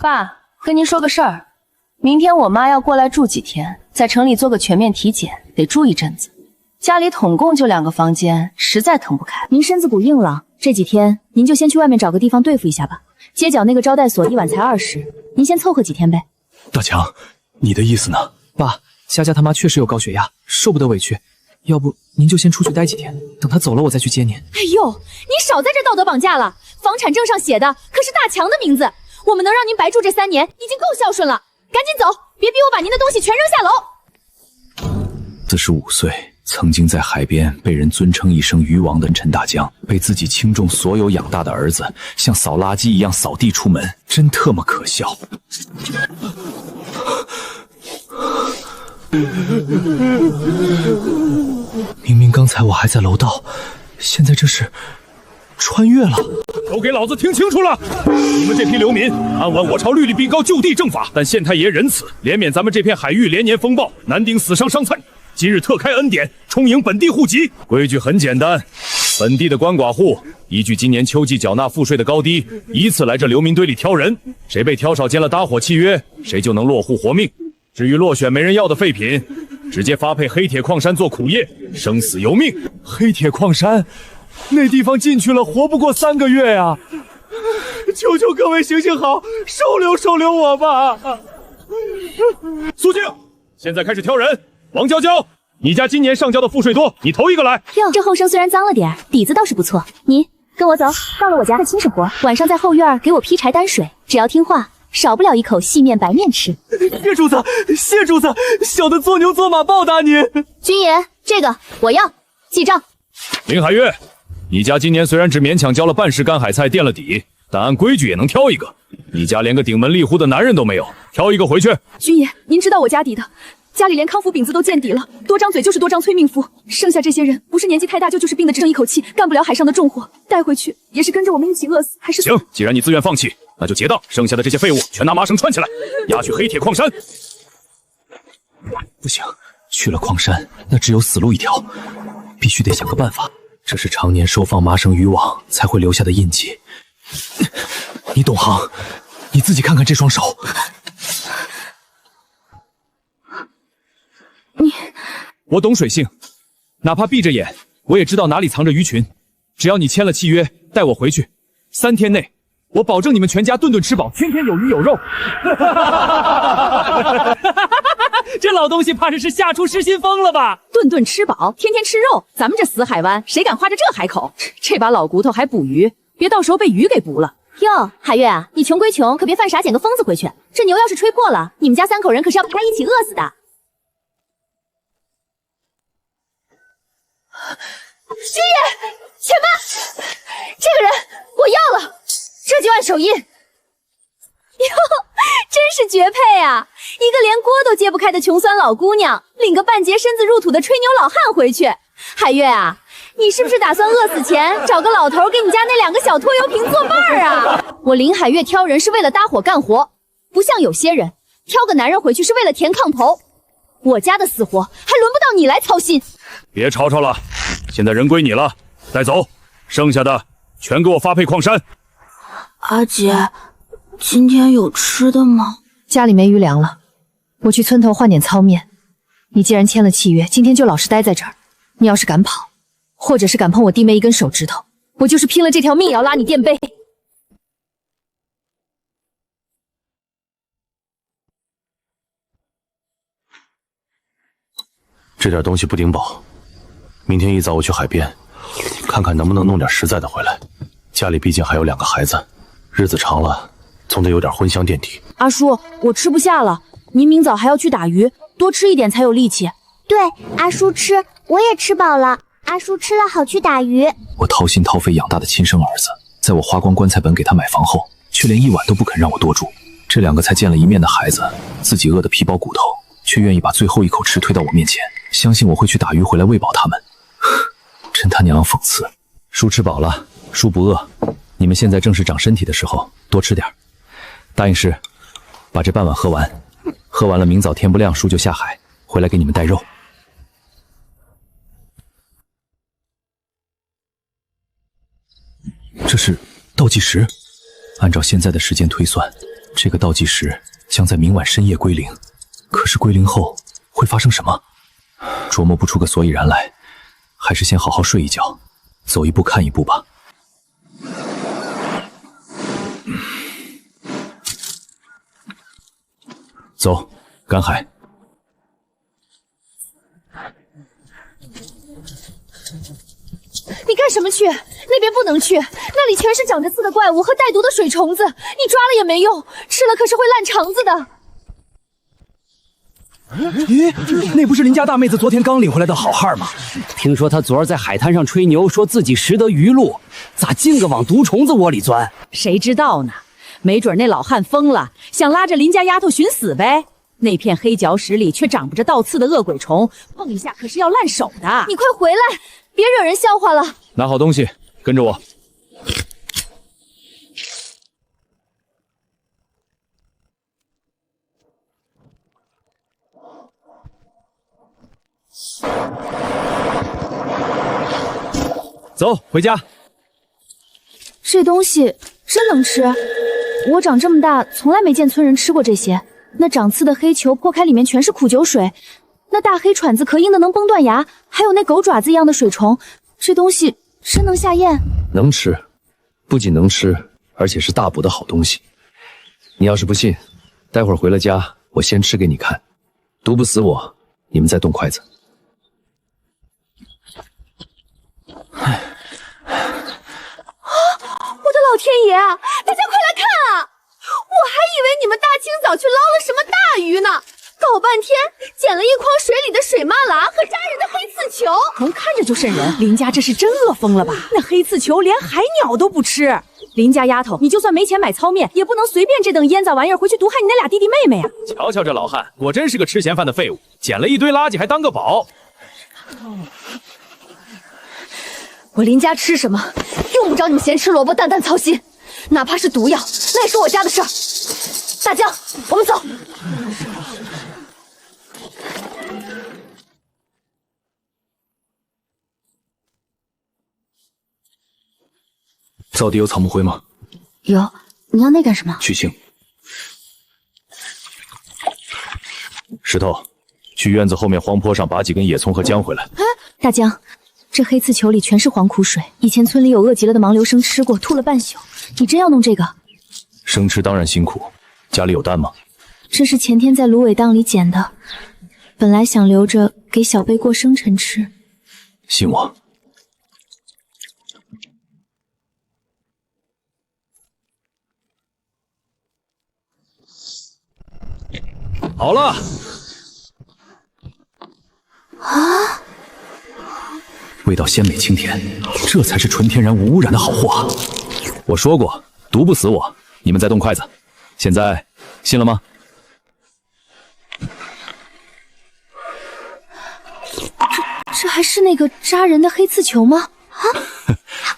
爸，跟您说个事儿，明天我妈要过来住几天，在城里做个全面体检，得住一阵子。家里统共就2个房间，实在腾不开。您身子骨硬朗，这几天您就先去外面找个地方对付一下吧。街角那个招待所一晚才20，您先凑合几天呗。大强，你的意思呢？爸，佳佳他妈确实有高血压，受不得委屈，要不您就先出去待几天，等她走了我再去接您。哎呦，您少在这道德绑架了！房产证上写的可是大强的名字，我们能让您白住这3年，已经够孝顺了。赶紧走，别逼我把您的东西全扔下楼。45岁，曾经在海边被人尊称一声渔王的陈大江，被自己倾重所有养大的儿子像扫垃圾一样扫地出门，真特么可笑。明明刚才我还在楼道，现在这是穿越了。都给老子听清楚了！你们这批流民，按完我朝律例禀告就地正法，但县太爷仁慈，怜悯咱们这片海域连年风暴，难顶死伤伤残。今日特开恩典，充盈本地户籍。规矩很简单，本地的鳏寡户依据今年秋季缴纳赋税的高低，依次来这流民堆里挑人，谁被挑少签了搭伙契约，谁就能落户活命。至于落选没人要的废品，直接发配黑铁矿山做苦业，生死由命。黑铁矿山，那地方进去了活不过3个月呀！求求各位行行好，收留我吧！苏静，现在开始挑人。王娇娇，你家今年上交的赋税多，你头一个来。哟，这后生虽然脏了点，底子倒是不错。你跟我走，到了我家的亲生活，晚上在后院给我劈柴担水，只要听话，少不了一口细面白面吃。谢主子，小的做牛做马报答您。军爷，这个我要记账。林海月，你家今年虽然只勉强交了半石干海菜垫了底，但按规矩也能挑一个。你家连个顶门立户的男人都没有，挑一个回去。军爷，您知道我家底的，家里连康复饼子都见底了，多张嘴就是多张催命符。剩下这些人，不是年纪太大，就是病得只剩一口气，干不了海上的重活，带回去也是跟着我们一起饿死，还是行。既然你自愿放弃，那就结当，剩下的这些废物全拿麻绳串起来，押去黑铁矿山。不行，去了矿山，那只有死路一条，必须得想个办法。这是常年收放麻绳渔网才会留下的印记。你懂行，你自己看看这双手。我懂水性，哪怕闭着眼，我也知道哪里藏着鱼群。只要你签了契约，带我回去，3天内，我保证你们全家顿顿吃饱，天天有鱼有肉。这老东西怕是吓出失心疯了吧？顿顿吃饱，天天吃肉，咱们这死海湾谁敢花着这海口？这把老骨头还捕鱼，别到时候被鱼给捕了。哟，海月啊，你穷归穷，可别犯傻捡个疯子回去。这牛要是吹破了，你们家3口人可是要陪他一起饿死的。军爷，且慢！这个人我要了，这就按手印。哟，真是绝配啊！一个连锅都揭不开的穷酸老姑娘，领个半截身子入土的吹牛老汉回去。海月啊，你是不是打算饿死前找个老头给你家那2个小拖油瓶作伴儿啊？我林海月挑人是为了搭伙干活，不像有些人挑个男人回去是为了填炕头。我家的死活还轮不到你来操心。别吵吵了，现在人归你了，带走，剩下的全给我发配矿山。阿姐，今天有吃的吗？家里没余粮了，我去村头换点糙面。你既然签了契约，今天就老实待在这儿。你要是敢跑，或者是敢碰我弟妹一根手指头，我就是拼了这条命也要拉你垫背。这点东西不顶饱，明天一早我去海边，看看能不能弄点实在的回来。家里毕竟还有2个孩子，日子长了，总得有点荤香垫底。阿叔，我吃不下了，您明早还要去打鱼，多吃一点才有力气。对，阿叔吃，我也吃饱了。阿叔吃了好去打鱼。我掏心掏肺养大的亲生儿子，在我花光棺材本给他买房后，却连1晚都不肯让我多住。这2个才见了一面的孩子，自己饿得皮包骨头，却愿意把最后一口吃推到我面前，相信我会去打鱼回来喂饱他们。真他娘讽刺！叔吃饱了，叔不饿。你们现在正是长身体的时候，多吃点。答应是，把这半碗喝完，喝完了明早天不亮，叔就下海回来给你们带肉。这是倒计时，按照现在的时间推算，这个倒计时将在明晚深夜归零，可是归零后会发生什么？琢磨不出个所以然来，还是先好好睡一觉，走一步看一步吧。走，赶海。你干什么去？那边不能去，那里全是长着刺的怪物和带毒的水虫子，你抓了也没用，吃了可是会烂肠子的。咦，那不是邻家大妹子昨天刚领回来的好汉吗？听说她昨儿在海滩上吹牛，说自己识得鱼路，咋净个往毒虫子窝里钻？谁知道呢？没准那老汉疯了，想拉着邻家丫头寻死呗。那片黑礁石里却长不着倒刺的恶鬼虫，碰一下可是要烂手的。你快回来，别惹人笑话了。拿好东西，跟着我。走，回家。这东西真能吃？我长这么大从来没见村人吃过这些。那长刺的黑球破开里面全是苦酒水，那大黑喘子壳硬的能崩断牙，还有那狗爪子一样的水虫，这东西真能下咽？能吃，不仅能吃，而且是大补的好东西。你要是不信，待会儿回了家，我先吃给你看，毒不死我，你们再动筷子。我的老天爷啊！大家快来看啊！我还以为你们大清早去捞了什么大鱼呢，搞半天捡了一筐水里的水蚂蚱和扎人的黑刺球。光看着就瘆人，林家这是真饿疯了吧？那黑刺球连海鸟都不吃。林家丫头，你就算没钱买糙面，也不能随便这等烟杂玩意儿回去毒害你那俩弟弟妹妹啊！瞧瞧这老汉，果真是个吃闲饭的废物，捡了一堆垃圾还当个宝。我林家吃什么，用不着你们咸吃萝卜淡淡操心。哪怕是毒药，那也是我家的事儿。大江，我们走。灶底有草木灰吗？有，你要那干什么？去腥。石头，去院子后面荒坡上拔几根野葱和姜回来。大江，这黑刺球里全是黄苦水，以前村里有饿极了的盲流生吃过，吐了半宿。你真要弄这个？生吃当然辛苦，家里有蛋吗？这是前天在芦苇荡里捡的，本来想留着给小贝过生辰吃。信我。好了。啊！味道鲜美清甜，这才是纯天然无污染的好货啊！我说过，毒不死我，你们再动筷子。现在信了吗？这还是那个扎人的黑刺球吗？啊！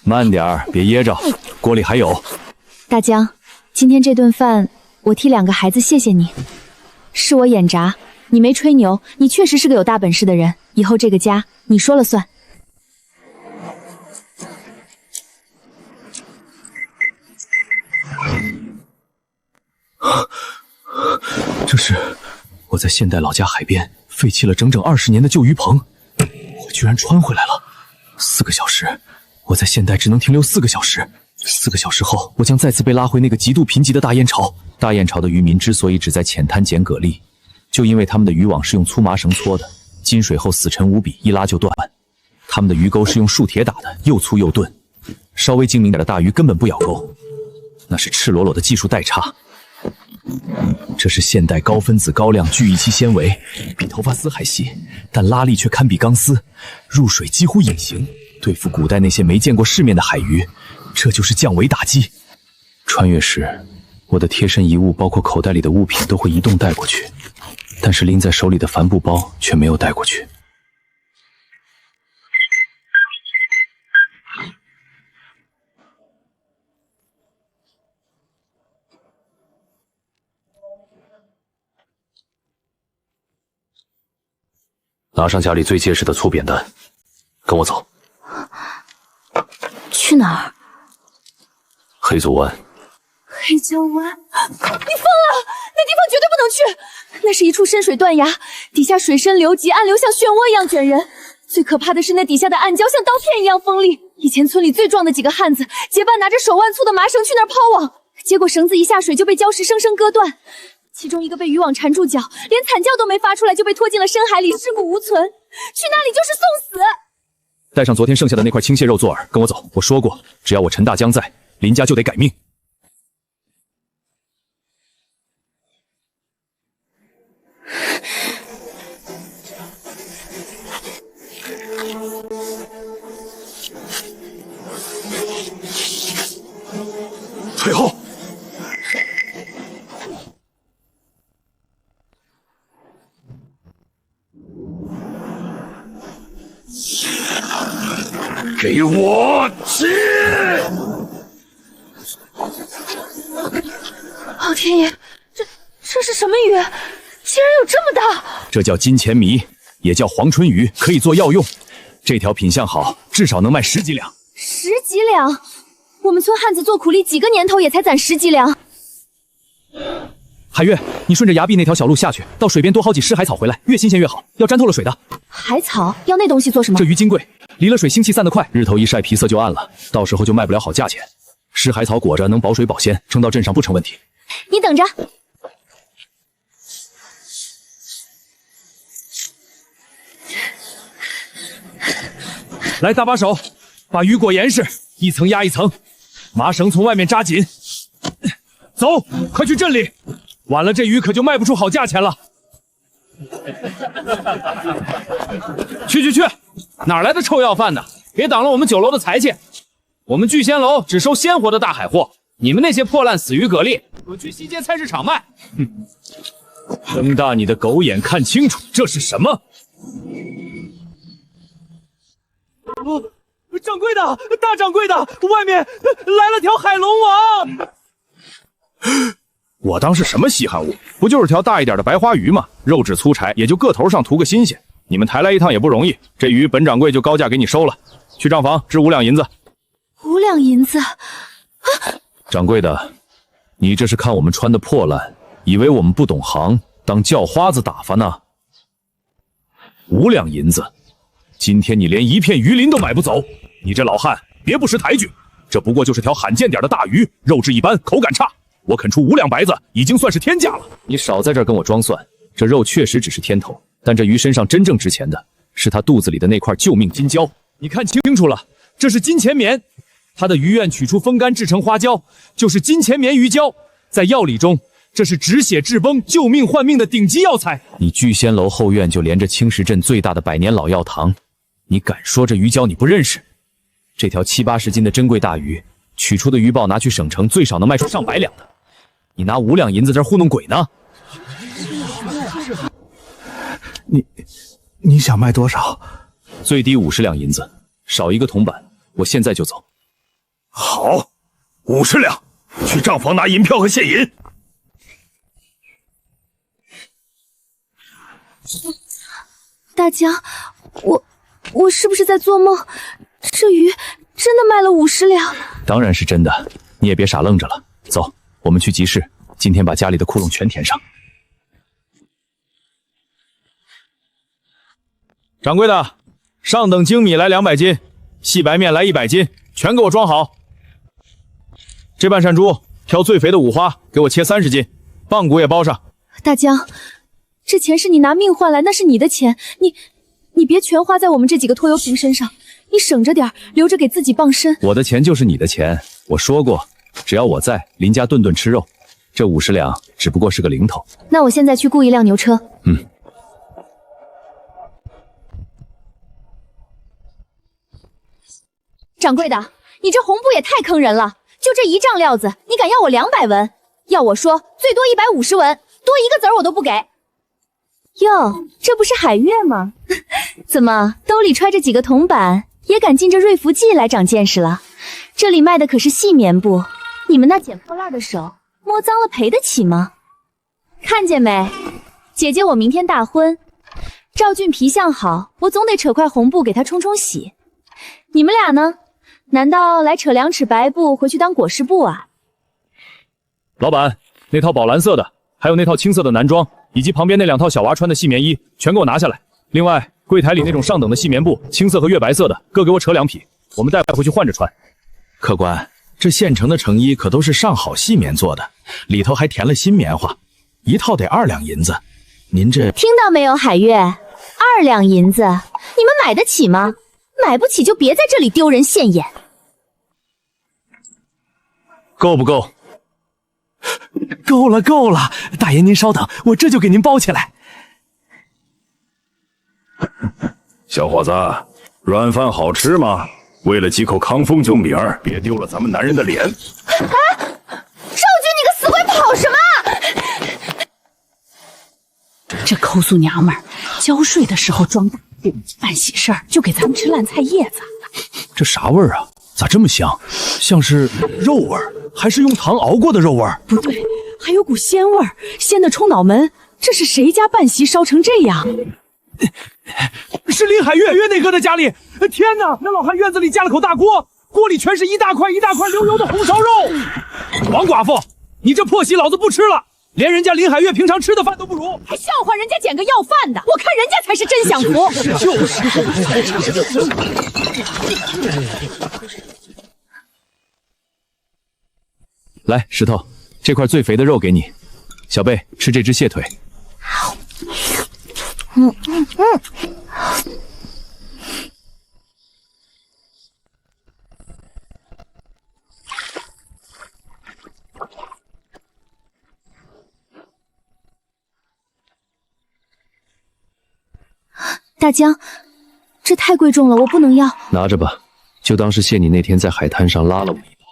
慢点儿，别噎着，锅里还有。大江，今天这顿饭我替两个孩子谢谢你，是我眼拙，你没吹牛，你确实是个有大本事的人，以后这个家你说了算。这是我在现代老家海边废弃了整整20年的旧鱼棚，我居然穿回来了。4个小时，我在现代只能停留4个小时。4个小时后，我将再次被拉回那个极度贫瘠的大燕巢。大燕巢的渔民之所以只在浅滩捡蛤蜊，就因为他们的渔网是用粗麻绳搓的，进水后死沉无比，一拉就断。他们的鱼钩是用竖铁打的，又粗又钝，稍微精明点的大鱼根本不咬钩，那是赤裸裸的技术代差。这是现代高分子高量聚乙烯纤维，比头发丝还细，但拉力却堪比钢丝，入水几乎隐形。对付古代那些没见过世面的海鱼，这就是降维打击。穿越时，我的贴身遗物包括口袋里的物品都会移动带过去，但是拎在手里的帆布包却没有带过去。拿上家里最结实的粗扁担，跟我走。去哪儿？黑族湾。黑黑椒湾，你疯了！那地方绝对不能去，那是一处深水断崖，底下水深流急，暗流像漩涡一样卷人。最可怕的是那底下的暗礁像刀片一样锋利。以前村里最壮的几个汉子结伴拿着手腕粗的麻绳去那儿抛网，结果绳子一下水就被礁石生生割断，其中一个被渔网缠住脚，连惨叫都没发出来就被拖进了深海里，尸骨无存。去那里就是送死。带上昨天剩下的那块青蟹肉做饵，跟我走。我说过，只要我陈大江在，林家就得改命。退后！给我吃！老天爷，这是什么鱼？竟然有这么大！这叫金钱谜，也叫黄春鱼，可以做药用。这条品相好，至少能卖10几两。10几两？我们村汉子做苦力几个年头也才攒10几两。海月，你顺着崖壁那条小路下去，到水边多薅几尸海草回来，越新鲜越好，要沾透了水的。海草要那东西做什么？这鱼金贵，离了水腥气散得快，日头一晒皮色就暗了，到时候就卖不了好价钱。尸海草裹着能保水保鲜，称到镇上不成问题。你等着。来，搭把手，把鱼裹严实，一层压一层，麻绳从外面扎紧。走，快去镇里，晚了这鱼可就卖不出好价钱了。去，哪来的臭要饭的？别挡了我们酒楼的财气。我们聚仙楼只收鲜活的大海货，你们那些破烂死鱼蛤蜊，滚去西街菜市场卖。睁大你的狗眼看清楚，这是什么？掌柜的，大掌柜的，外面来了条海龙王！我当是什么稀罕物？不就是条大一点的白花鱼吗？肉质粗柴，也就个头上图个新鲜。你们抬来一趟也不容易，这鱼本掌柜就高价给你收了。去账房支5两银子。5两银子？掌柜的，你这是看我们穿的破烂，以为我们不懂行，当叫花子打发呢？5两银子，今天你连一片鱼鳞都买不走。你这老汉别不识抬举，这不过就是条罕见点的大鱼，肉质一般，口感差。我肯出5两白子，已经算是天价了。你少在这儿跟我装蒜，这肉确实只是天头，但这鱼身上真正值钱的是它肚子里的那块救命金胶。你看清楚了，这是金钱棉，它的鱼院取出风干制成花胶，就是金钱棉鱼胶。在药理中，这是止血治崩、救命换命的顶级药材。你聚仙楼后院就连着青石镇最大的100年老药堂，你敢说这鱼胶你不认识？这条70、80斤的珍贵大鱼，取出的鱼报拿去省城，最少能卖出上百两的。你拿5两银子这糊弄鬼呢？你想卖多少？最低50两银子，少一个铜板，我现在就走。好，50两，去账房拿银票和现银。大江，我是不是在做梦？这鱼真的卖了50两？当然是真的，你也别傻愣着了。走，我们去集市，今天把家里的窟窿全填上。掌柜的，上等精米来200斤，细白面来100斤，全给我装好。这半扇猪挑最肥的五花，给我切30斤，棒骨也包上。大江，这钱是你拿命换来，那是你的钱，你别全花在我们这几个拖油瓶身上，你省着点，留着给自己傍身。我的钱就是你的钱，我说过，只要我在，林家顿顿吃肉。这50两只不过是个零头。那我现在去雇一辆牛车。掌柜的，你这红布也太坑人了！就这1丈料子，你敢要我200文？要我说，最多150文，多一个子儿我都不给。哟，这不是海月吗？怎么兜里揣着几个铜板，也敢进这瑞福记来长见识了？这里卖的可是细棉布，你们那捡破烂的手，摸脏了赔得起吗？看见没，姐姐我明天大婚，赵俊皮相好，我总得扯块红布给他冲冲喜。你们俩呢？难道来扯2尺白布回去当裹尸布啊？老板，那套宝蓝色的，还有那套青色的男装，以及旁边那2套小娃穿的细棉衣，全给我拿下来。另外，柜台里那种上等的细棉布，青色和月白色的，各给我扯2匹，我们带回去换着穿。客官，这现成的成衣可都是上好细棉做的，里头还填了新棉花，一套得2两银子。您这听到没有，海月？2两银子，你们买得起吗？买不起就别在这里丢人现眼。够不够？够了，够了，大爷您稍等，我这就给您包起来。小伙子，软饭好吃吗？为了几口康丰酒米儿，别丢了咱们男人的脸。少君，你个死鬼，跑什么？这抠素娘们儿交税的时候装大度，办喜事儿就给咱们吃烂菜叶子。这啥味儿啊？咋这么香？像是肉味儿，还是用糖熬过的肉味儿？不对，还有股鲜味儿，鲜的冲脑门。这是谁家办席烧成这样？是林海月那哥的家里。天哪，那老汉院子里架了口大锅，锅里全是一大块一大块溜溜的红烧肉。王寡妇，你这破席老子不吃了，连人家林海月平常吃的饭都不如，还笑话人家捡个要饭的，我看人家才是真享福。来，石头，这块最肥的肉给你。小贝，吃这只蟹腿。大江，这太贵重了，我不能要。拿着吧，就当是谢你那天在海滩上拉了我一把，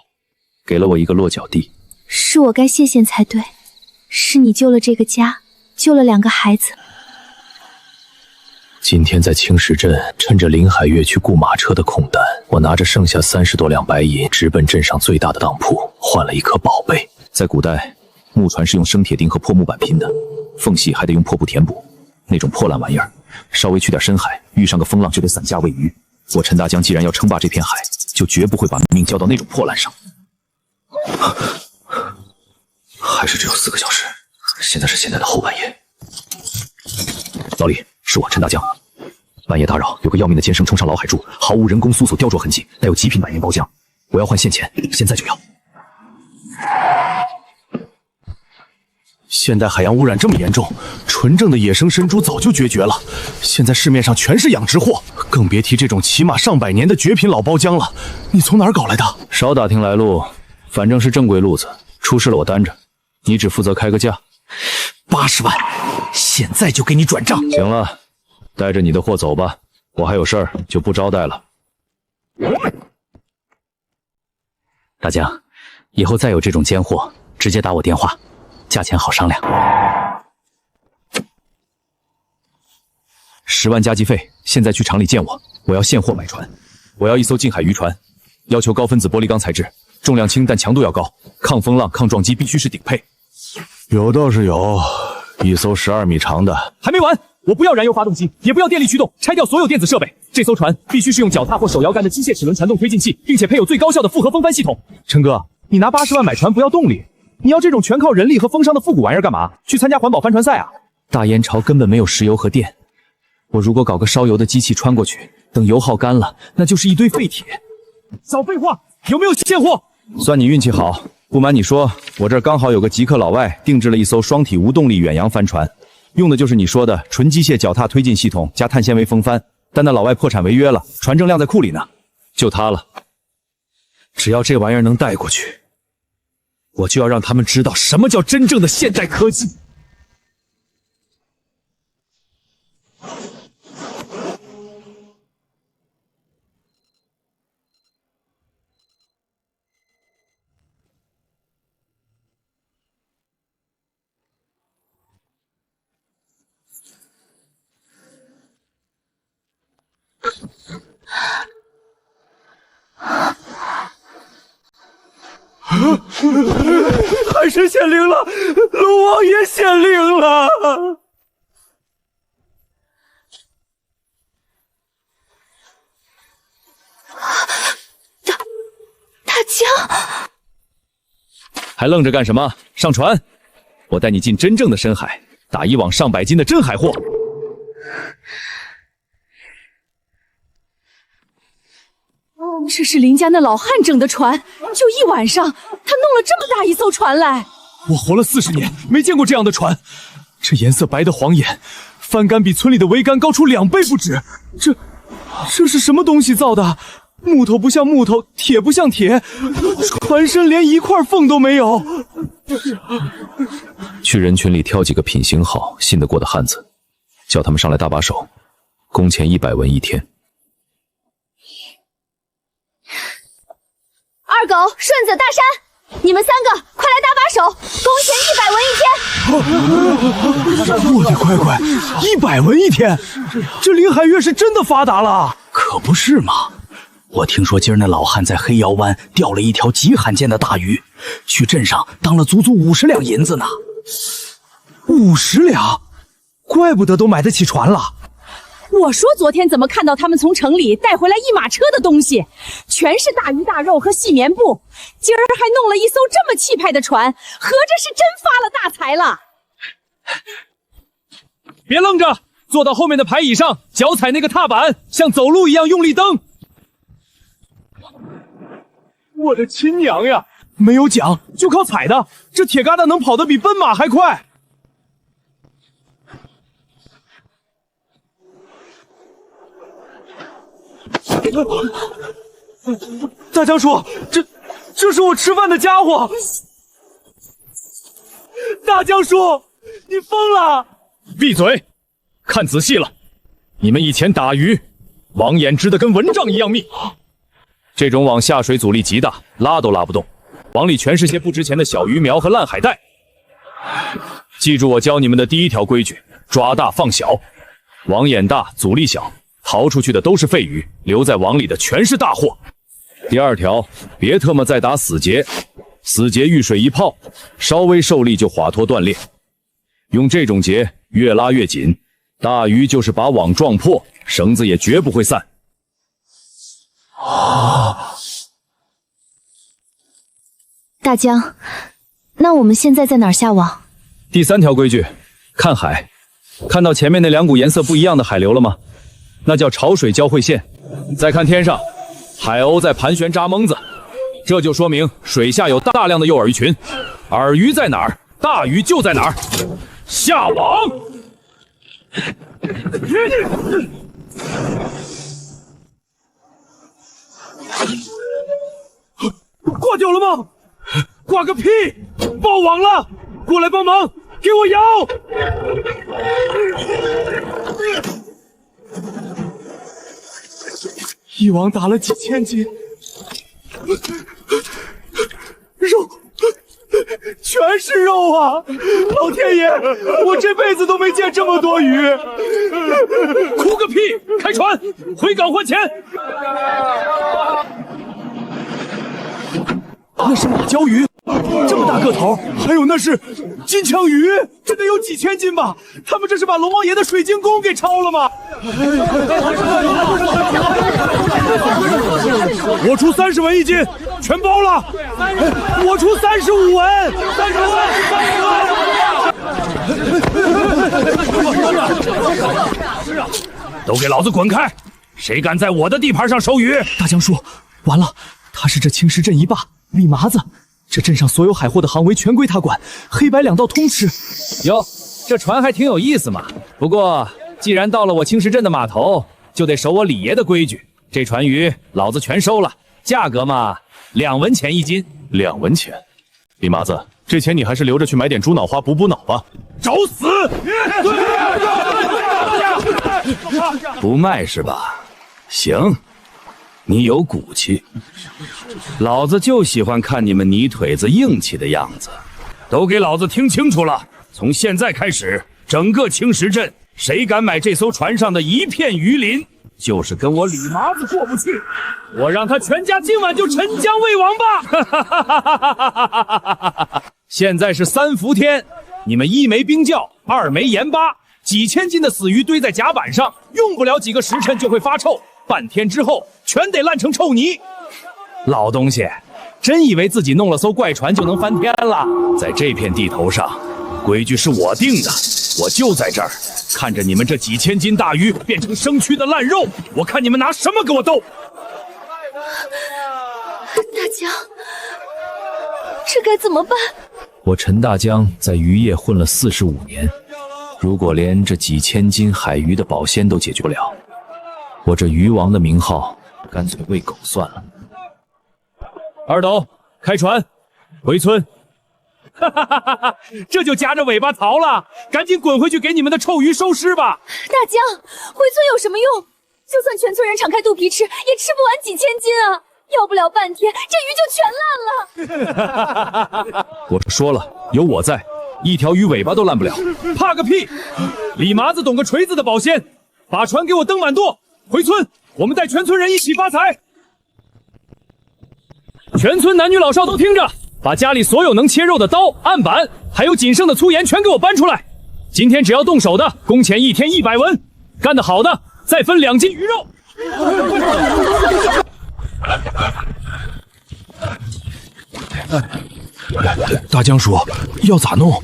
给了我一个落脚地。是我该谢谢才对，是你救了这个家，救了2个孩子。今天在青石镇，趁着林海月去雇马车的空档，我拿着剩下30多两白银，直奔镇上最大的当铺，换了一颗宝贝。在古代，木船是用生铁钉和破木板拼的，缝隙还得用破布填补。那种破烂玩意儿，稍微去点深海，遇上个风浪就得散架喂鱼。我陈大江既然要称霸这片海，就绝不会把命交到那种破烂上。还是只有4个小时，现在是现在的后半夜。老李，是我陈大江。半夜打扰，有个要命的奸生冲上老海住，毫无人工苏索雕琢痕迹，带有极品百年包浆。我要换现钱，现在就要。现代海洋污染这么严重，纯正的野生神猪早就绝绝了。现在市面上全是养殖货，更别提这种起码上百年的绝品老包浆了。你从哪儿搞来的？少打听来路，反正是正规路子。出事了我担着，你只负责开个价。80万，现在就给你转账。行了，带着你的货走吧，我还有事儿，就不招待了。大江，以后再有这种奸货，直接打我电话，价钱好商量。10万加急费，现在去厂里见我，我要现货买船，我要一艘近海渔船，要求高分子玻璃钢材质，重量轻但强度要高，抗风浪、抗撞击必须是顶配。有倒是有，一艘12米长的。还没完，我不要燃油发动机，也不要电力驱动，拆掉所有电子设备。这艘船必须是用脚踏或手摇杆的机械齿轮传动推进器，并且配有最高效的复合风帆系统。陈哥，你拿80万买船不要动力，你要这种全靠人力和风商的复古玩意儿干嘛？去参加环保帆船赛啊？大燕巢根本没有石油和电，我如果搞个烧油的机器穿过去，等油耗干了，那就是一堆废铁。少废话，有没有现货？算你运气好。不瞒你说，我这儿刚好有个极客老外定制了一艘双体无动力远洋帆船，用的就是你说的纯机械脚踏推进系统加碳纤维风帆。但那老外破产违约了，船正晾在库里呢，就他了。只要这玩意儿能带过去，我就要让他们知道什么叫真正的现代科技。海神显灵了，龙王爷显灵了！大江，还愣着干什么？上船，我带你进真正的深海，打一网上百斤的真海货。这是林家那老汉整的船，就一晚上，他弄了这么大一艘船来。我活了40年，没见过这样的船。这颜色白的晃眼，帆杆比村里的桅杆高出2倍不止。这是什么东西造的？木头不像木头，铁不像铁，船身连一块缝都没有。去人群里挑几个品行好、信得过的汉子，叫他们上来搭把手，工钱100文1天。二狗、顺子、大山，你们3个快来搭把手，工钱100文1天。我的乖乖，100文1天，这林海月是真的发达了。可不是嘛！我听说今儿那老汉在黑窑湾钓了一条极罕见的大鱼，去镇上当了足足50两银子呢。50两，怪不得都买得起船了。我说昨天怎么看到他们从城里带回来1马车的东西，全是大鱼大肉和细棉布，今儿还弄了一艘这么气派的船，合着是真发了大财了。别愣着，坐到后面的排椅上，脚踩那个踏板，像走路一样用力蹬。我的亲娘呀，没有桨就靠踩的，这铁疙瘩能跑得比奔马还快。大江叔，这是我吃饭的家伙。大江叔，你疯了！闭嘴！看仔细了，你们以前打鱼，网眼织得跟蚊帐一样密。这种网下水阻力极大，拉都拉不动，网里全是些不值钱的小鱼苗和烂海带。记住我教你们的第1条规矩：抓大放小。网眼大，阻力小，逃出去的都是废鱼，留在网里的全是大货。第2条，别特么再打死结，死结遇水一泡，稍微受力就滑脱断裂。用这种结越拉越紧，大鱼就是把网撞破，绳子也绝不会散。大江，那我们现在在哪儿下网？第3条规矩，看海。看到前面那2股颜色不一样的海流了吗？那叫潮水交汇线。再看天上，海鸥在盘旋扎蒙子，这就说明水下有大量的诱饵鱼群。饵鱼在哪儿，大鱼就在哪儿。下网！挂掉了吗？挂个屁！爆网了！过来帮忙，给我摇！一网打了几千斤，肉，全是肉啊！老天爷，我这辈子都没见这么多鱼！哭个屁！开船，回港换钱！那是马鲛鱼，这么大个头，还有那是金枪鱼，这得有几千斤吧？他们这是把龙王爷的水晶宫给抄了吗？我出30文1斤，全包了。我出35文，30文。都给老子滚开！谁敢在我的地盘上收鱼？大江叔，完了，他是这青石镇一霸。李麻子，这镇上所有海货的行为全归他管，黑白2道通吃。哟，这船还挺有意思嘛。不过既然到了我青石镇的码头，就得守我李爷的规矩。这船鱼老子全收了，价格嘛2文钱1斤。2文钱？李麻子，这钱你还是留着去买点猪脑花补补脑吧。找死！不卖是吧？行。你有骨气，老子就喜欢看你们泥腿子硬气的样子。都给老子听清楚了，从现在开始，整个青石镇谁敢买这艘船上的1片鱼鳞，就是跟我李麻子过不去，我让他全家今晚就沉江喂王吧！现在是3伏天，你们1枚冰窖，2枚盐巴，几千斤的死鱼堆在甲板上，用不了几个时辰就会发臭，半天之后全得烂成臭泥。老东西，真以为自己弄了艘怪船就能翻天了？在这片地头上，规矩是我定的，我就在这儿，看着你们这几千斤大鱼变成生蛆的烂肉，我看你们拿什么跟我斗！大江，这该怎么办？我陈大江在渔业混了45年，如果连这几千斤海鱼的保鲜都解决不了，我这鱼王的名号干脆喂狗算了。二斗，开船，回村。哈哈哈哈！这就夹着尾巴逃了，赶紧滚回去给你们的臭鱼收尸吧！大江，回村有什么用？就算全村人敞开肚皮吃，也吃不完几千斤啊！要不了半天，这鱼就全烂了。我说了，有我在，一条鱼尾巴都烂不了。怕个屁！李麻子懂个锤子的保鲜，把船给我登满舵，回村，我们带全村人一起发财。全村男女老少都听着，把家里所有能切肉的刀、案板，还有仅剩的粗盐全给我搬出来。今天只要动手的，工钱1天100文；干得好的，再分2斤鱼肉。大江叔，要咋弄？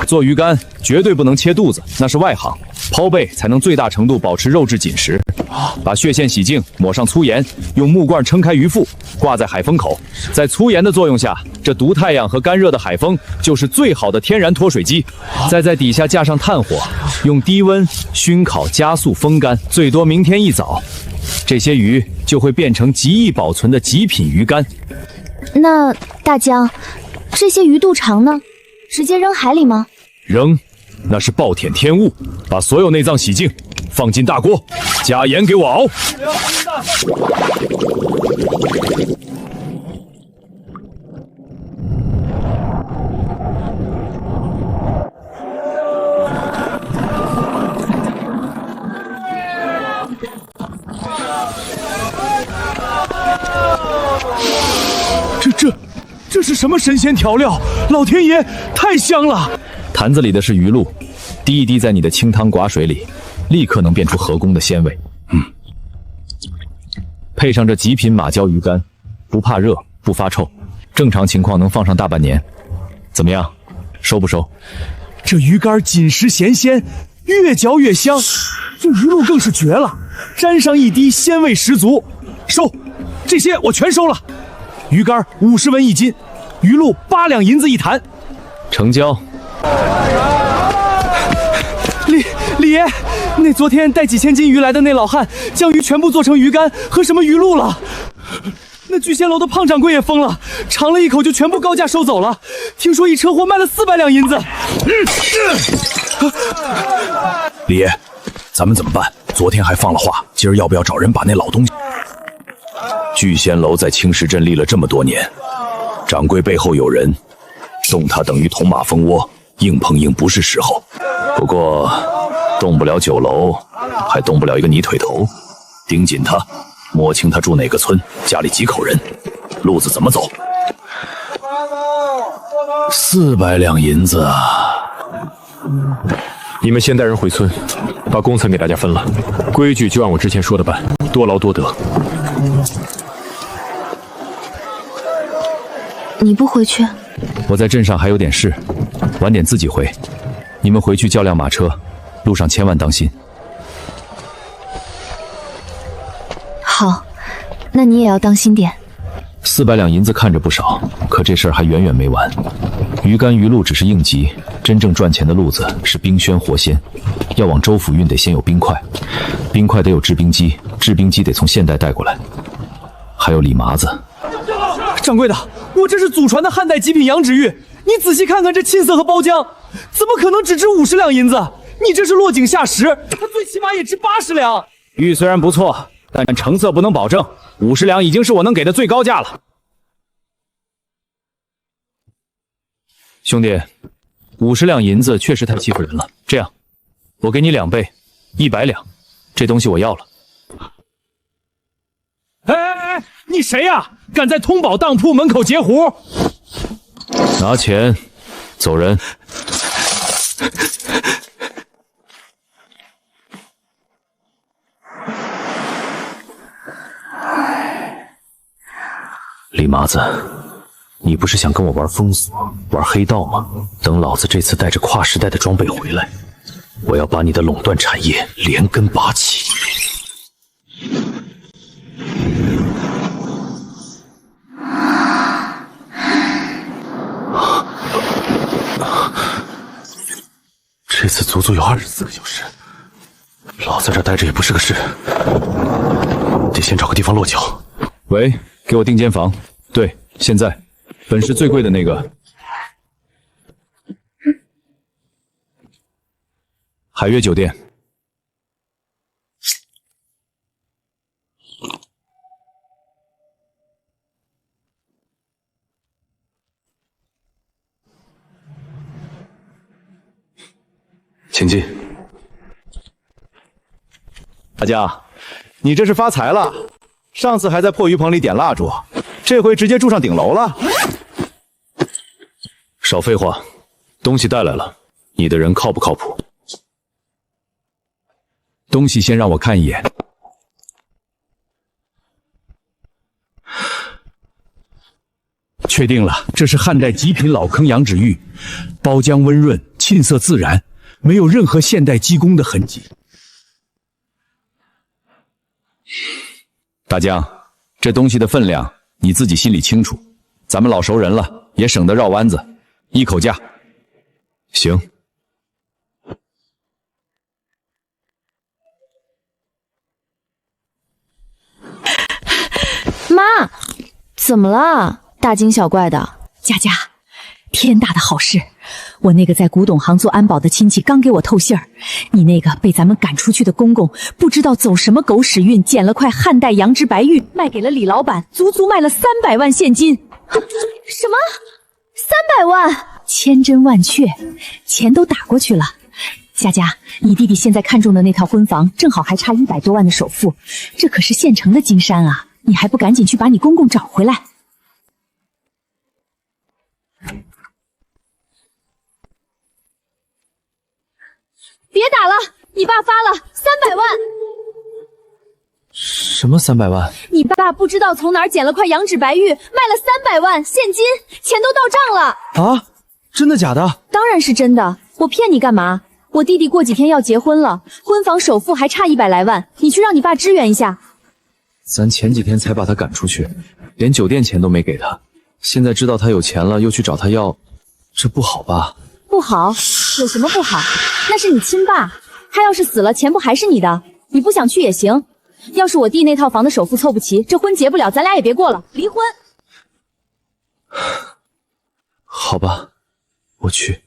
做鱼干绝对不能切肚子，那是外行。剖背才能最大程度保持肉质紧实。把血线洗净，抹上粗盐，用木棍撑开鱼腹，挂在海风口。在粗盐的作用下，这毒太阳和干热的海风就是最好的天然脱水机。再在底下架上炭火，用低温熏烤加速风干，最多明天一早，这些鱼就会变成极易保存的极品鱼干。那大江，这些鱼肚肠呢？直接扔海里吗？扔，那是暴殄天物。把所有内脏洗净，放进大锅，加盐给我熬。这是什么神仙调料？老天爷，太香了！坛子里的是鱼露，滴一滴在你的清汤寡水里，立刻能变出河宫的鲜味。配上这极品马鲛鱼干，不怕热，不发臭，正常情况能放上大半年。怎么样，收不收？这鱼干紧实咸鲜，越嚼越香。这鱼露更是绝了，沾上一滴，鲜味十足。收，这些我全收了。鱼干50文1斤，鱼露8两银子一坛，成交。李爷，那昨天带几千斤鱼来的那老汉，将鱼全部做成鱼干和什么鱼露了。那聚仙楼的胖掌柜也疯了，尝了一口就全部高价收走了。听说一车货卖了400两银子。李爷，咱们怎么办？昨天还放了话，今儿要不要找人把那老东西？聚仙楼在青石镇立了这么多年，掌柜背后有人，动他等于捅马蜂窝，硬碰硬不是时候。不过动不了酒楼，还动不了一个泥腿头，盯紧他，摸清他住哪个村，家里几口人，路子怎么走。400两银子啊！你们先带人回村，把工钱给大家分了，规矩就按我之前说的办，多劳多得。你不回去？我在镇上还有点事，晚点自己回。你们回去叫辆马车，路上千万当心。好，那你也要当心点。400两银子看着不少，可这事儿还远远没完。鱼干鱼露只是应急，真正赚钱的路子是冰鲜活鲜。要往州府运得先有冰块，冰块得有制冰机，制冰机得从现代带过来。还有李麻子。掌柜的，我这是祖传的汉代极品羊脂玉，你仔细看看这沁色和包浆，怎么可能只值50两银子？你这是落井下石，它最起码也值80两。玉虽然不错，但成色不能保证，50两已经是我能给的最高价了。兄弟，50两银子确实太欺负人了。这样，我给你2倍，100两，这东西我要了。哎，你谁呀？敢在通宝当铺门口截胡？拿钱，走人。李麻子，你不是想跟我玩封锁、玩黑道吗？等老子这次带着跨时代的装备回来，我要把你的垄断产业连根拔起。这次足足有24个小时，老子这待着也不是个事，得先找个地方落脚。喂，给我订间房。对，现在，本市最贵的那个。海悦酒店。请进。大家，你这是发财了！上次还在破鱼棚里点蜡烛，这回直接住上顶楼了。少废话，东西带来了，你的人靠不靠谱？东西先让我看一眼。确定了，这是汉代极品老坑羊脂玉，包浆温润，沁色自然，没有任何现代机工的痕迹。大江，这东西的分量你自己心里清楚，咱们老熟人了，也省得绕弯子，一口价。行。妈，怎么了？大惊小怪的。佳佳，天大的好事！我那个在古董行做安保的亲戚刚给我透信儿，你那个被咱们赶出去的公公，不知道走什么狗屎运，捡了块汉代羊脂白玉，卖给了李老板，足足卖了300万现金。什么？300万？千真万确，钱都打过去了。佳佳，你弟弟现在看中的那套婚房，正好还差100多万的首付，这可是现成的金山啊！你还不赶紧去把你公公找回来？别打了，你爸发了300万。什么300万？你爸不知道从哪儿捡了块羊脂白玉，卖了300万现金，钱都到账了。啊？真的假的？当然是真的，我骗你干嘛？我弟弟过几天要结婚了，婚房首付还差100来万，你去让你爸支援一下。咱前几天才把他赶出去，连酒店钱都没给他，现在知道他有钱了，又去找他要，这不好吧？不好？有什么不好？那是你亲爸，他要是死了，钱不还是你的？你不想去也行。要是我弟那套房的首付凑不齐，这婚结不了，咱俩也别过了，离婚。好吧，我去。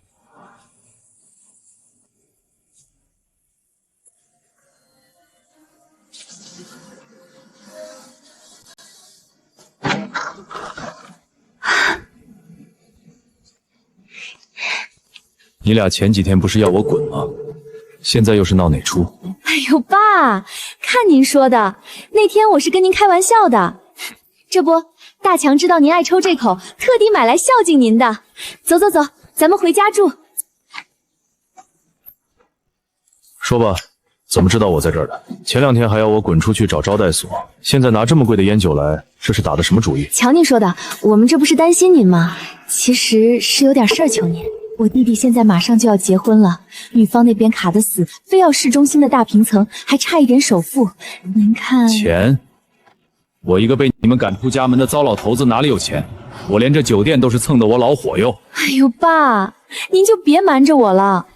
你俩前几天不是要我滚吗？现在又是闹哪出？哎呦，爸，看您说的，那天我是跟您开玩笑的。这不，大强知道您爱抽这口，特地买来孝敬您的。走走走，咱们回家住。说吧，怎么知道我在这儿的？前2天还要我滚出去找招待所，现在拿这么贵的烟酒来，这是打的什么主意？瞧您说的，我们这不是担心您吗？其实是有点事儿求您。我弟弟现在马上就要结婚了，女方那边卡得死，非要市中心的大平层，还差一点首付。您看，钱？我一个被你们赶出家门的糟老头子哪里有钱？我连这酒店都是蹭得我老火哟。哎呦，爸，您就别瞒着我了。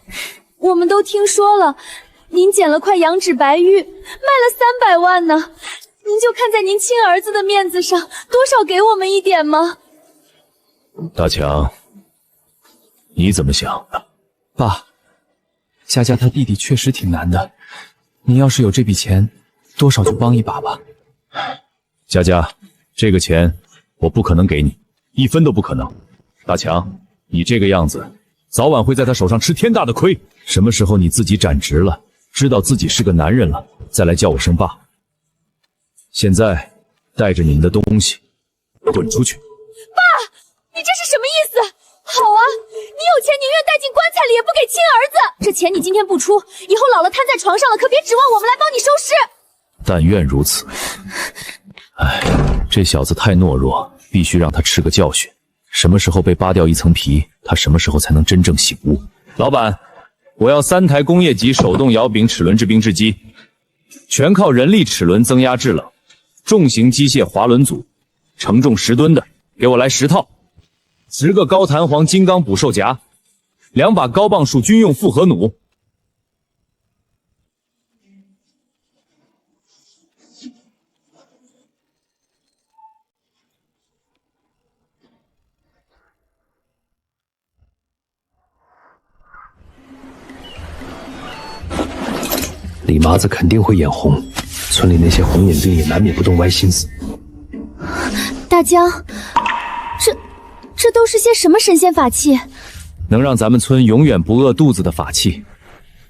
我们都听说了，您捡了块羊脂白玉，卖了300万呢。您就看在您亲儿子的面子上，多少给我们一点吗？大强，你怎么想的？爸，佳佳她弟弟确实挺难的，您要是有这笔钱，多少就帮一把吧。佳佳，这个钱我不可能给你，1分都不可能。大强，你这个样子，早晚会在他手上吃天大的亏。什么时候你自己展直了，知道自己是个男人了，再来叫我声爸。现在带着你们的东西滚出去。爸，你这是什么意思？好啊，你有钱宁愿带进棺材里，也不给亲儿子。这钱你今天不出，以后老了瘫在床上了，可别指望我们来帮你收尸。但愿如此。哎，这小子太懦弱，必须让他吃个教训。什么时候被扒掉一层皮，他什么时候才能真正醒悟。老板，我要3台工业级手动摇柄齿轮制冰制机，全靠人力齿轮增压制冷，重型机械滑轮组，承重10吨的，给我来10套，10个高弹簧金刚捕兽夹，2把高磅数军用复合弩。李麻子肯定会眼红，村里那些红眼兵也难免不动歪心思。大江，这都是些什么神仙法器？能让咱们村永远不饿肚子的法器。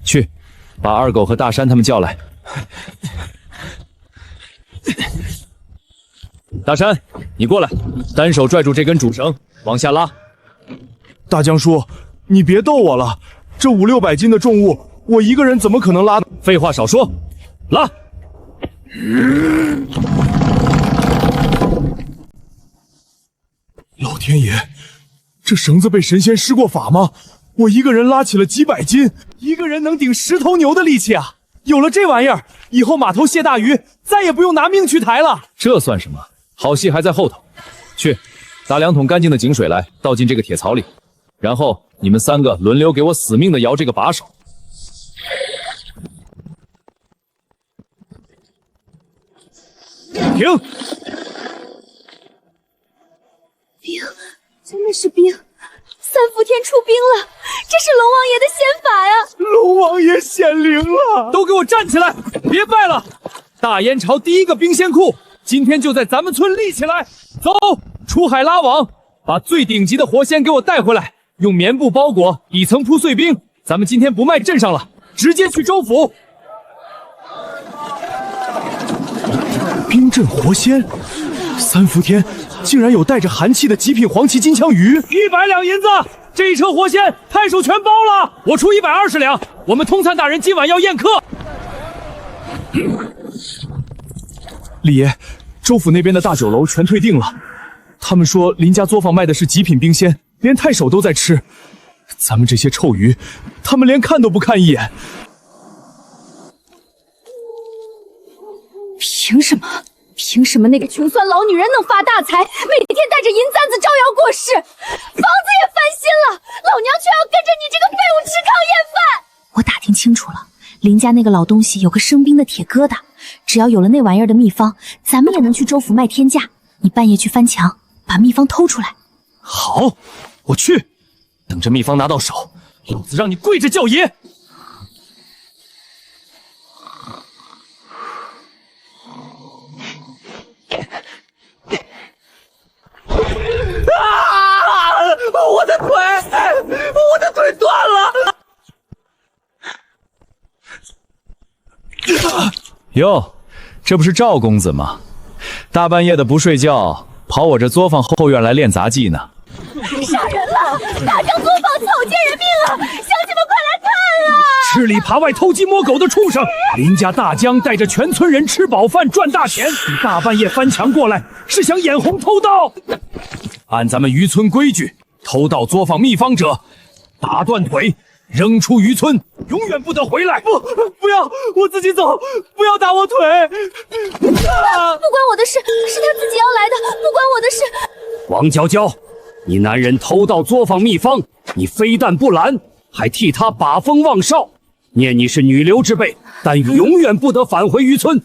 去，把二狗和大山他们叫来。大山，你过来，单手拽住这根主绳，往下拉。大江叔，你别逗我了，这500、600斤的重物，我一个人怎么可能拉？废话少说，拉！老天爷，这绳子被神仙施过法吗？我一个人拉起了几百斤，一个人能顶10头牛的力气啊！有了这玩意儿，以后码头卸大鱼再也不用拿命去抬了。这算什么？好戏还在后头。去，打2桶干净的井水来，倒进这个铁槽里，然后你们3个轮流给我死命的摇这个把手。停！冰，真的是冰！三伏天出冰了，这是龙王爷的仙法呀！龙王爷显灵了！都给我站起来，别拜了！大燕朝第1个冰仙库，今天就在咱们村立起来！走，出海拉网，把最顶级的活仙给我带回来，用棉布包裹，底层铺碎冰。咱们今天不卖镇上了，直接去州府。冰镇活仙，三伏天竟然有带着寒气的极品黄鳍金枪鱼，100两银子，这一车活仙太守全包了，我出120两。我们通灿大人今晚要宴客。李爷，州府那边的大酒楼全退订了，他们说林家作坊卖的是极品冰鲜，连太守都在吃。咱们这些臭鱼，他们连看都不看一眼。凭什么？凭什么那个穷酸老女人能发大财，每天带着银簪子招摇过市，房子也翻新了，老娘却要跟着你这个废物吃糠咽饭？我打听清楚了，林家那个老东西有个生冰的铁疙瘩，只要有了那玩意儿的秘方，咱们也能去州府卖天价。你半夜去翻墙，把秘方偷出来。好，我去。等这秘方拿到手，老子让你跪着叫爷！我的腿断了！哟，这不是赵公子吗？大半夜的不睡觉，跑我这作坊后院来练杂技呢。杀人了！大江作坊草菅人命了！乡亲们快来看啊！吃里扒外偷鸡摸狗的畜生！林家大江带着全村人吃饱饭赚大钱，你大半夜翻墙过来，是想眼红偷盗？按咱们渔村规矩，偷盗作坊秘方者，打断腿，扔出渔村，永远不得回来。不要，我自己走，不要打我腿！不关我的事，是他自己要来的，不关我的事。王娇娇，你男人偷盗作坊秘方，你非但不拦，还替他把风望哨，念你是女流之辈，但永远不得返回渔村。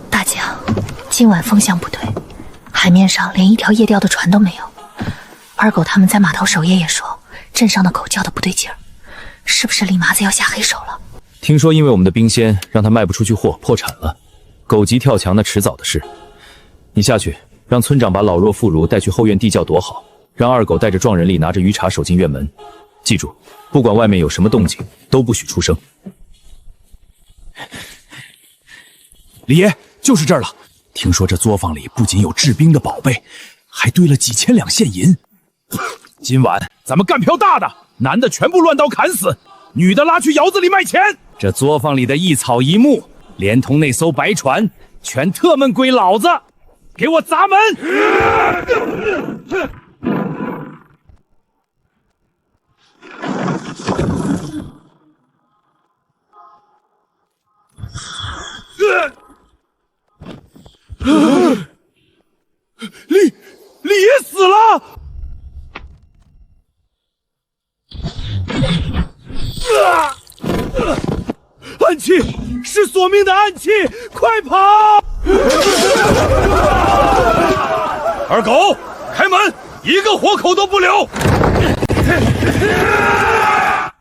大江，今晚风向不对，海面上连一条夜钓的船都没有。二狗他们在码头守夜也说，镇上的狗叫的不对劲儿，是不是李麻子要下黑手了？听说因为我们的冰鲜让他卖不出去货，破产了。狗急跳墙那迟早的事。你下去，让村长把老弱妇孺带去后院地窖躲好，让二狗带着壮人力拿着鱼叉守进院门。记住，不管外面有什么动静，都不许出声。李爷，就是这儿了。听说这作坊里不仅有制冰的宝贝，还堆了几千两现银。今晚咱们干票大的，男的全部乱刀砍死，女的拉去窑子里卖钱。这作坊里的一草一木，连同那艘白船，全特么归老子！给我砸门！李爷死了！暗器是索命的暗器，快跑！二狗，开门，一个活口都不留！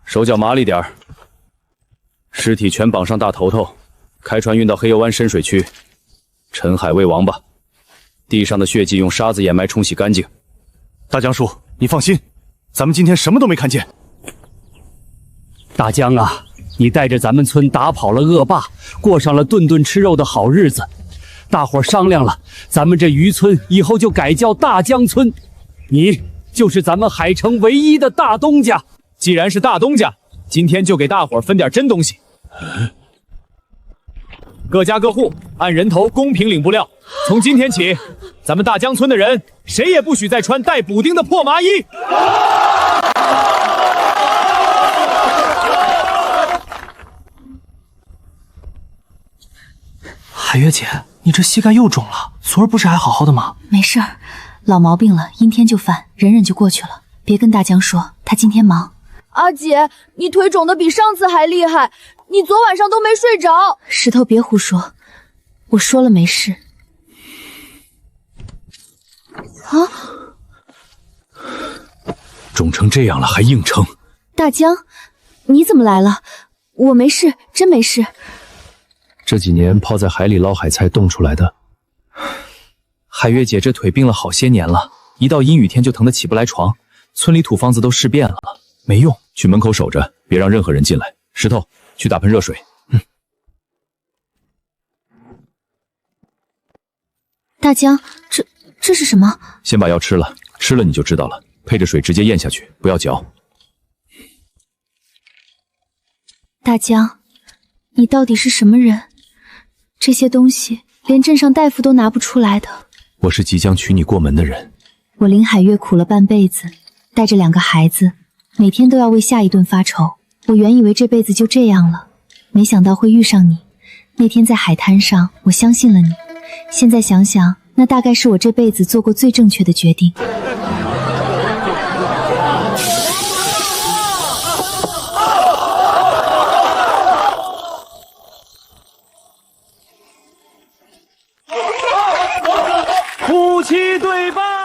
手脚麻利点儿，尸体全绑上大头头，开船运到黑油湾深水区，沉海为王吧。地上的血迹用沙子掩埋，冲洗干净。大江叔，你放心，咱们今天什么都没看见。大江啊，你带着咱们村打跑了恶霸，过上了顿顿吃肉的好日子。大伙商量了，咱们这渔村以后就改叫大江村，你就是咱们海城唯一的大东家。既然是大东家，今天就给大伙分点真东西。各家各户按人头公平领布料。从今天起，咱们大江村的人谁也不许再穿带补丁的破麻衣。海月姐，你这膝盖又肿了，昨儿不是还好好的吗？没事儿，老毛病了，阴天就犯，忍忍就过去了。别跟大江说，他今天忙。阿姐，你腿肿的比上次还厉害，你昨晚上都没睡着。石头，别胡说，我说了没事。啊！肿成这样了还硬撑。大江，你怎么来了？我没事，真没事。这几年泡在海里捞海菜冻出来的。海月姐这腿病了好些年了，一到阴雨天就疼得起不来床，村里土方子都试遍了，没用，去门口守着，别让任何人进来。石头，去打盆热水。大江，这是什么？先把药吃了，吃了你就知道了。配着水直接咽下去，不要嚼。大江，你到底是什么人？这些东西连镇上大夫都拿不出来的。我是即将娶你过门的人。我林海月苦了半辈子，带着2个孩子，每天都要为下一顿发愁。我原以为这辈子就这样了，没想到会遇上你。那天在海滩上，我相信了你。现在想想，那大概是我这辈子做过最正确的决定。夫妻对拜。